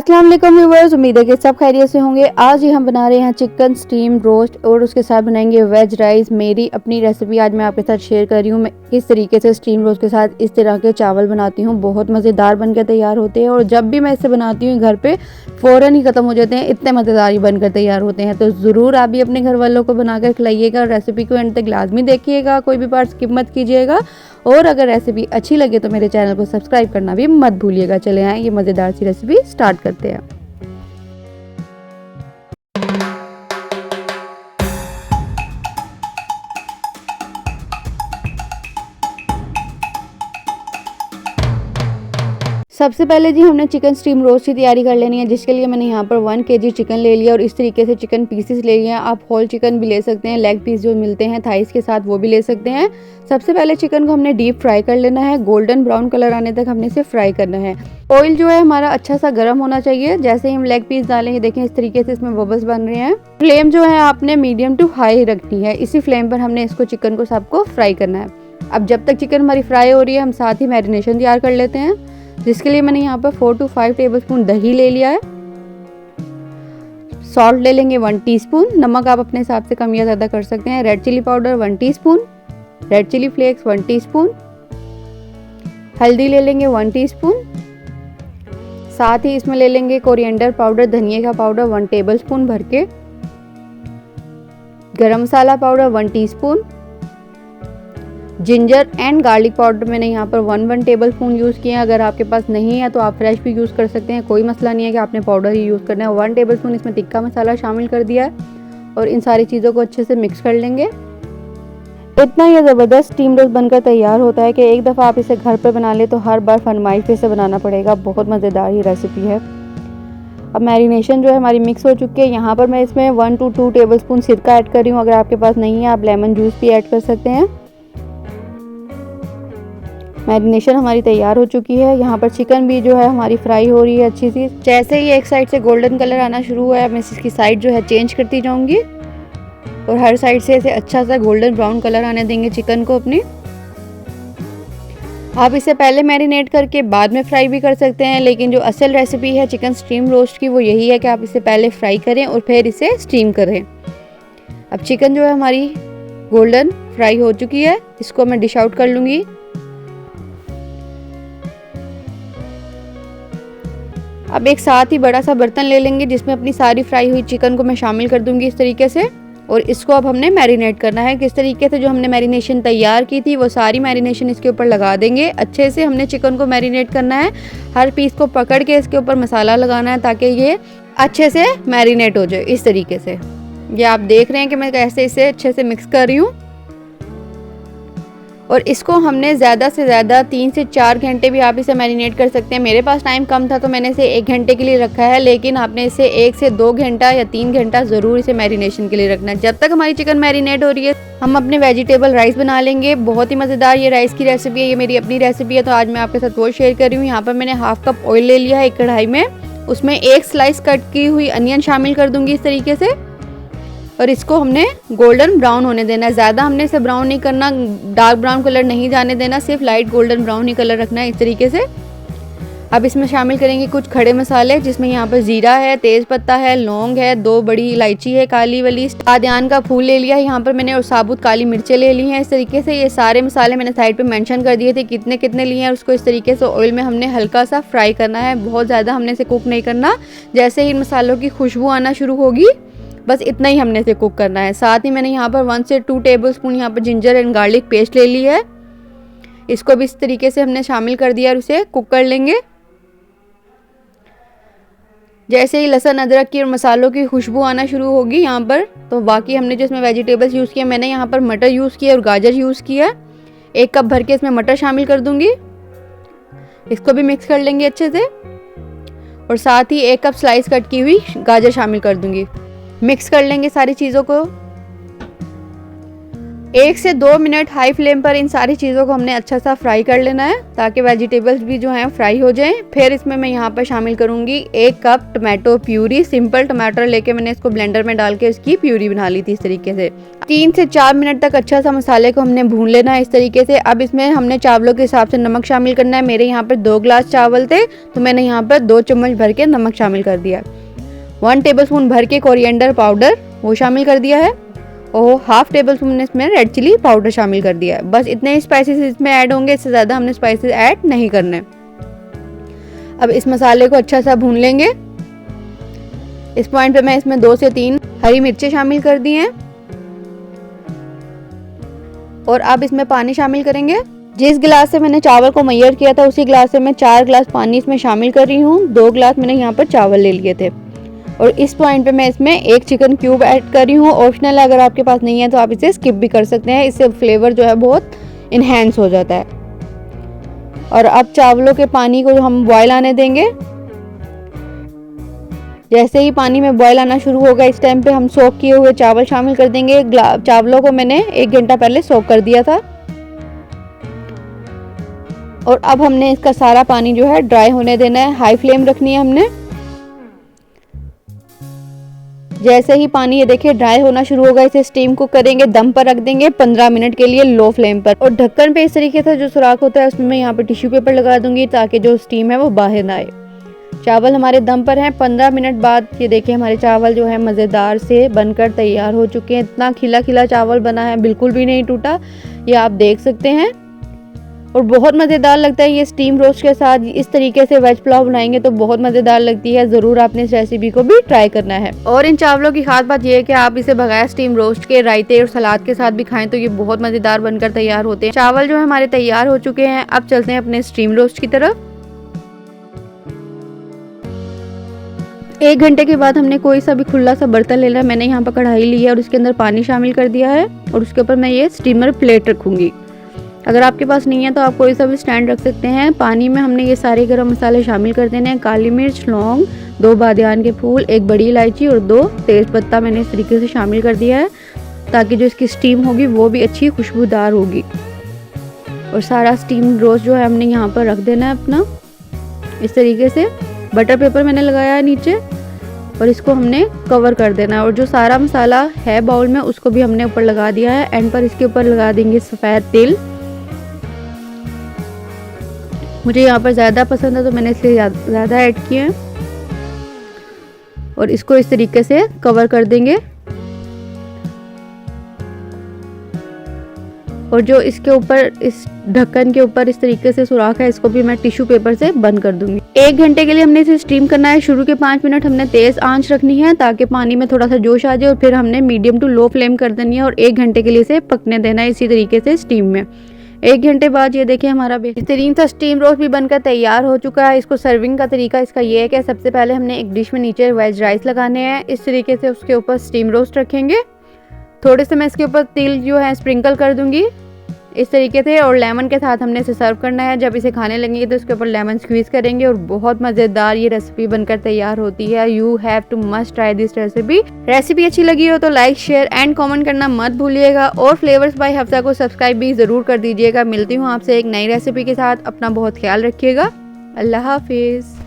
अस्सलाम वालेकुम व्यूअर्स, उम्मीद है कि सब खैरियत से होंगे। आज ही हम बना रहे हैं चिकन स्टीम रोस्ट और उसके साथ बनाएंगे वेज राइस। मेरी अपनी रेसिपी आज मैं आपके साथ शेयर कर रही हूँ। मैं किस तरीके से स्टीम रोस्ट के साथ इस तरह के चावल बनाती हूँ, बहुत मज़ेदार बनकर तैयार होते हैं और जब भी मैं इसे बनाती हूँ घर पे फ़ौरन ही ख़त्म हो जाते हैं, इतने मज़ेदार ही बनकर तैयार होते हैं। तो ज़रूर आप भी अपने घर वालों को बनाकर खिलाइएगा। रेसिपी को एंड तक लाजमी देखिएगा, कोई भी पार्ट स्किप मत कीजिएगा और अगर रेसिपी अच्छी लगे तो मेरे चैनल को सब्सक्राइब करना भी मत भूलिएगा। चले आए ये मज़ेदार सी रेसिपी स्टार्ट करते हैं। सबसे पहले जी हमने चिकन स्टीम रोस्ट की तैयारी कर लेनी है, जिसके लिए मैंने यहाँ पर 1 kg चिकन ले लिया और इस तरीके से चिकन पीसेस ले लिए हैं। आप होल चिकन भी ले सकते हैं, लेग पीस जो मिलते हैं थाइस के साथ वो भी ले सकते हैं। सबसे पहले चिकन को हमने डीप फ्राई कर लेना है, गोल्डन ब्राउन कलर आने तक हमने इसे फ्राई करना है। ऑयल जो है हमारा अच्छा सा गर्म होना चाहिए। जैसे ही हम लेग पीस डालेंगे देखें इस तरीके से इसमें बबल्स बन रहे हैं। फ्लेम जो है आपने मीडियम टू हाई रखनी है, इसी फ्लेम पर हमने इसको चिकन को सबको फ्राई करना है। अब जब तक चिकन हमारी फ्राई हो रही है हम साथ ही मैरिनेशन तैयार कर लेते हैं, जिसके लिए मैंने यहाँ पर 4 to 5 टेबलस्पून दही ले लिया है। सॉल्ट ले लेंगे 1 टीस्पून, नमक आप अपने हिसाब से कम या ज़्यादा कर सकते हैं। Red chilli powder 1 teaspoon, red chilli flakes 1 teaspoon, हल्दी ले लेंगे 1 टीस्पून। साथ ही इसमें ले लेंगे कोरिएंडर पाउडर, धनिया का पाउडर 1 टेबलस्पून भर के, garam masala powder 1 teaspoon, ginger and garlic powder मैंने यहाँ पर 1 टेबलस्पून यूज़ किया है। अगर आपके पास नहीं है तो आप फ्रेश भी यूज़ कर सकते हैं, कोई मसला नहीं है कि आपने पाउडर ही यूज़ करना है। 1 टेबलस्पून इसमें टिक्का मसाला शामिल कर दिया है और इन सारी चीज़ों को अच्छे से मिक्स कर लेंगे। इतना ये ज़बरदस्त स्टीम रोस्ट बनकर तैयार होता है कि एक दफ़ा आप इसे घर पर बना ले तो हर बार फरमाइश पे से बनाना पड़ेगा। बहुत मज़ेदार ये रेसिपी है। अब मैरिनेशन जो है हमारी मिक्स हो चुकी है। यहाँ पर मैं इसमें 1 to 2 टेबलस्पून सिरका ऐड कर रही हूँ। अगर आपके पास नहीं है आप लेमन जूस भी ऐड कर सकते हैं। मैरिनेशन हमारी तैयार हो चुकी है। यहाँ पर चिकन भी जो है हमारी फ्राई हो रही है अच्छी सी। जैसे ही एक साइड से गोल्डन कलर आना शुरू हुआ है मैं इसकी साइड जो है चेंज करती जाऊंगी और हर साइड से इसे अच्छा सा गोल्डन ब्राउन कलर आने देंगे चिकन को अपनी। आप इसे पहले मैरिनेट करके बाद में फ्राई भी कर सकते हैं, लेकिन जो असल रेसिपी है चिकन स्टीम रोस्ट की वो यही है कि आप इसे पहले फ्राई करें और फिर इसे स्टीम करें। अब चिकन जो है हमारी गोल्डन फ्राई हो चुकी है, इसको मैं डिश आउट कर लूँगी। अब एक साथ ही बड़ा सा बर्तन ले लेंगे जिसमें अपनी सारी फ्राई हुई चिकन को मैं शामिल कर दूंगी इस तरीके से, और इसको अब हमने मैरिनेट करना है। किस तरीके से जो हमने मैरिनेशन तैयार की थी वो सारी मैरिनेशन इसके ऊपर लगा देंगे। अच्छे से हमने चिकन को मैरिनेट करना है, हर पीस को पकड़ के इसके ऊपर मसाला लगाना है ताकि ये अच्छे से मैरिनेट हो जाए। इस तरीके से ये आप देख रहे हैं कि मैं कैसे इसे अच्छे से मिक्स कर रही हूँ और इसको हमने ज़्यादा से ज़्यादा 3 से 4 घंटे भी आप इसे मैरिनेट कर सकते हैं। मेरे पास टाइम कम था तो मैंने इसे 1 घंटे के लिए रखा है, लेकिन आपने इसे 1 से 2 घंटा या 3 घंटा ज़रूर इसे मैरिनेशन के लिए रखना है। जब तक हमारी चिकन मैरिनेट हो रही है हम अपने वेजिटेबल राइस बना लेंगे। बहुत ही मज़ेदार ये राइस की रेसिपी है, ये मेरी अपनी रेसिपी है तो आज मैं आपके साथ वो शेयर कर रही हूँ। यहाँ पर मैंने हाफ कप ऑयल ले लिया है एक कढ़ाई में, उसमें 1 स्लाइस कट की हुई अनियन शामिल कर दूँगी इस तरीके से और इसको हमने गोल्डन ब्राउन होने देना है। ज़्यादा हमने इसे ब्राउन नहीं करना, डार्क ब्राउन कलर नहीं जाने देना, सिर्फ लाइट गोल्डन ब्राउन ही कलर रखना है इस तरीके से। अब इसमें शामिल करेंगे कुछ खड़े मसाले, जिसमें यहाँ पर जीरा है, तेज़ पत्ता है, लौंग है, 2 बड़ी इलायची है काली वाली, आदियान का फूल ले लिया है यहाँ पर मैंने और साबुत काली मिर्चें ले ली हैं इस तरीके से। ये सारे मसाले मैंने साइड पे मेंशन कर दिए थे कितने कितने लिए हैं। उसको इस तरीके से ऑयल में हमने हल्का सा फ्राई करना है, बहुत ज़्यादा हमने इसे कुक नहीं करना। जैसे ही मसालों की खुशबू आना शुरू होगी बस इतना ही हमने इसे कुक करना है। साथ ही मैंने यहाँ पर 1 से 2 टेबलस्पून यहाँ पर जिंजर एंड गार्लिक पेस्ट ले ली है, इसको भी इस तरीके से हमने शामिल कर दिया और उसे कुक कर लेंगे। जैसे ही लहसुन अदरक की और मसालों की खुशबू आना शुरू होगी यहाँ पर तो बाकी हमने जो इसमें वेजिटेबल्स यूज़ किए, मैंने यहाँ पर मटर यूज़ किया और गाजर यूज़ किया। 1 कप भर के इसमें मटर शामिल कर दूँगी, इसको भी मिक्स कर लेंगे अच्छे से और साथ ही 1 कप स्लाइस कट की हुई गाजर शामिल कर दूँगी। मिक्स कर लेंगे सारी चीज़ों को। 1 से 2 मिनट हाई फ्लेम पर इन सारी चीज़ों को हमने अच्छा सा फ्राई कर लेना है ताकि वेजिटेबल्स भी जो हैं फ्राई हो जाएं। फिर इसमें मैं यहाँ पर शामिल करूँगी 1 कप टमाटो प्यूरी। सिंपल टमाटर लेके मैंने इसको ब्लेंडर में डाल के इसकी प्यूरी बना ली थी इस तरीके से। 3 से 4 मिनट तक अच्छा सा मसाले को हमने भून लेना है इस तरीके से। अब इसमें हमने चावलों के हिसाब से नमक शामिल करना है। मेरे यहाँ पर 2 गिलास चावल थे तो मैंने यहाँ पर 2 चम्मच भर के नमक शामिल कर दिया। 1 टेबलस्पून भर के कोरिएंडर पाउडर वो शामिल कर दिया है और हाफ टेबल स्पून इसमें रेड चिली पाउडर शामिल कर दिया है। बस इतने ही स्पाइसेस इसमें ऐड होंगे, इससे ज़्यादा हमने स्पाइसेस ऐड नहीं करने। अब इस मसाले को अच्छा सा भून लेंगे। इस पॉइंट पे मैं इसमें 2 से 3 हरी मिर्चें शामिल कर दी हैं और अब इसमें पानी शामिल करेंगे। जिस गिलास से मैंने चावल को मेजर किया था उसी गिलास से मैं 4 गिलास पानी इसमें शामिल कर रही हूँ। 2 गिलास मैंने यहाँ पर चावल ले लिए थे और इस पॉइंट पे मैं इसमें 1 चिकन क्यूब ऐड कर रही हूँ। ऑप्शनल है, अगर आपके पास नहीं है तो आप इसे स्किप भी कर सकते हैं, इससे फ्लेवर जो है बहुत इन्हेंस हो जाता है। और अब चावलों के पानी को हम बॉयल आने देंगे। जैसे ही पानी में बॉयल आना शुरू होगा इस टाइम पे हम सोक किए हुए चावल शामिल कर देंगे। चावलों को मैंने 1 घंटा पहले सोक कर दिया था और अब हमने इसका सारा पानी जो है ड्राई होने देना है। हाई फ्लेम रखनी है हमने। जैसे ही पानी ये देखिए ड्राई होना शुरू होगा इसे स्टीम कुक करेंगे। दम पर रख देंगे 15 मिनट के लिए लो फ्लेम पर। और ढक्कन पे इस तरीके से जो सुराख होता है उसमें मैं यहाँ पे टिश्यू पेपर लगा दूंगी ताकि जो स्टीम है वो बाहर ना आए। चावल हमारे दम पर हैं। 15 मिनट बाद ये देखिए हमारे चावल जो है मज़ेदार से बनकर तैयार हो चुके हैं। इतना खिला खिला चावल बना है, बिल्कुल भी नहीं टूटा, ये आप देख सकते हैं। और बहुत मज़ेदार लगता है ये स्टीम रोस्ट के साथ। इस तरीके से वेज पुलाव बनाएंगे तो बहुत मज़ेदार लगती है। ज़रूर आपने इस रेसिपी को भी ट्राई करना है। और इन चावलों की खास बात यह है कि आप इसे बगैर स्टीम रोस्ट के रायते और सलाद के साथ भी खाएं तो ये बहुत मज़ेदार बनकर तैयार होते हैं। चावल जो है हमारे तैयार हो चुके हैं। अब चलते हैं अपने स्टीम रोस्ट की तरफ। 1 घंटे के बाद हमने कोई सा भी खुला सा बर्तन ले लिया। मैंने यहाँ पर कढ़ाई ली है और उसके अंदर पानी शामिल कर दिया है और उसके ऊपर मैं ये स्टीमर प्लेट रखूँगी। अगर आपके पास नहीं है तो आप कोई सा भी स्टैंड रख सकते हैं। पानी में हमने ये सारे गरम मसाले शामिल कर देने हैं। काली मिर्च, लौंग, 2 बादियान के फूल, 1 बड़ी इलायची और 2 तेज़पत्ता मैंने इस तरीके से शामिल कर दिया है ताकि जो इसकी स्टीम होगी वो भी अच्छी खुशबूदार होगी। और सारा स्टीम रोस्ट जो है हमने यहाँ पर रख देना है अपना इस तरीके से। बटर पेपर मैंने लगाया है नीचे और इसको हमने कवर कर देना है। और जो सारा मसाला है बाउल में उसको भी हमने ऊपर लगा दिया है। एंड पर इसके ऊपर लगा देंगे सफ़ेद तिल। मुझे यहाँ पर ज़्यादा पसंद है तो मैंने इसलिए ज़्यादा ऐड किए हैं और इसको इस तरीके से कवर कर देंगे। और जो इसके ऊपर इस ढक्कन के ऊपर इस तरीके से सुराख है इसको भी मैं टिश्यू पेपर से बंद कर दूंगी। 1 घंटे के लिए हमने इसे स्टीम करना है। शुरू के 5 मिनट हमने तेज़ आंच रखनी है ताकि पानी में थोड़ा सा जोश आ जाए और फिर हमने मीडियम टू लो फ्लेम कर देनी है और 1 घंटे के लिए इसे पकने देना है इसी तरीके से स्टीम में। 1 घंटे बाद ये देखिए हमारा बेहतरीन सा स्टीम रोस्ट भी बनकर तैयार हो चुका है। इसको सर्विंग का तरीका इसका ये है कि सबसे पहले हमने एक डिश में नीचे वेज राइस लगाने हैं। इस तरीके से उसके ऊपर स्टीम रोस्ट रखेंगे। थोड़े से मैं इसके ऊपर तिल जो है स्प्रिंकल कर दूंगी इस तरीके से और लेमन के साथ हमने इसे सर्व करना है। जब इसे खाने लगेंगे तो इसके ऊपर लेमन स्क्वीज़ करेंगे और बहुत मज़ेदार ये रेसिपी बनकर तैयार होती है। You have to must try this recipe. Recipe अच्छी लगी हो तो लाइक, शेयर एंड कमेंट करना मत भूलिएगा और फ्लेवर्स बाय हफ्सा को सब्सक्राइब भी ज़रूर कर दीजिएगा। मिलती हूँ आपसे एक नई रेसिपी के साथ। अपना बहुत ख्याल रखिएगा। अल्लाह हाफिज़।